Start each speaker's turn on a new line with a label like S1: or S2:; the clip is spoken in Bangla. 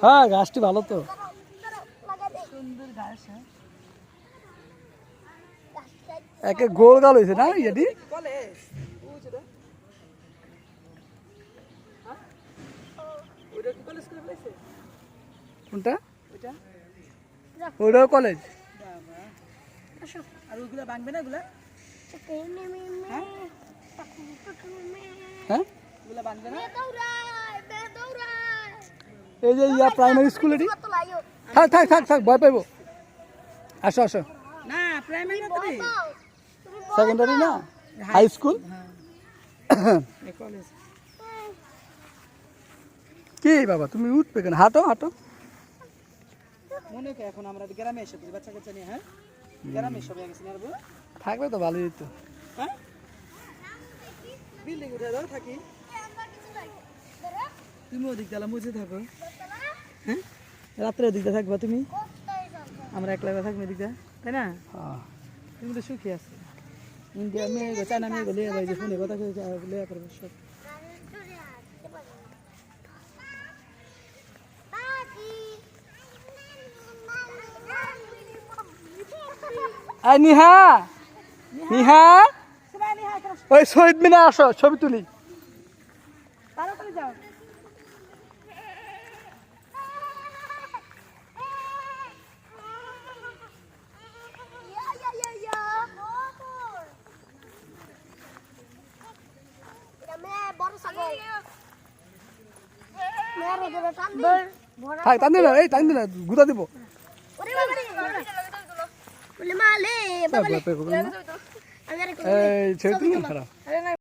S1: হ্যাঁ গাছটি ভালো তো একে গোল গাল হয়েছে না এটি কোনটা ওইটাও কলেজ
S2: আর ওইগুলা ভাঙবে না ওগুলা
S1: হ্যাঁ
S2: ওগুলা ভাঙবে না
S1: এই যে ইয়া প্রাইমারি স্কুল এটি থাক থাক থাক থাক ভয় পাইব আসো আসো
S2: না প্রাইমারি না তো
S1: সেকেন্ডারি না হাই স্কুল
S2: এই কলেজ
S1: কি বাবা তুমি উঠবে কেন হাঁটো হাঁটো
S2: মনে করে এখন আমরা গ্রামে এসে বাচ্চা কাচ্চা নিয়ে হ্যাঁ গ্রামে সব গেছি না
S1: থাকবে তো ভালোই তো
S2: হ্যাঁ বিল্ডিং উঠে দাও থাকি তুমি ওদিক দালা মুছে থাকো হ্যাঁ রাত্রে ওদিকটা থাকবা তুমি আমরা একলা থাকবো এদিকটা তাই না তুমি তো সুখী আছো ইন্ডিয়া মেয়ে চায়না মেয়ে গেলে ভাই যে ফোনে কথা লেয়া করবো সব
S1: নিহা নিহা ওই শহীদ মিনা আসো ছবি তুলি
S2: তাড়াতাড়ি যাও
S1: থাক টান দিন এই টান দিন গুদা দিব এই ছবি তুলি খারাপ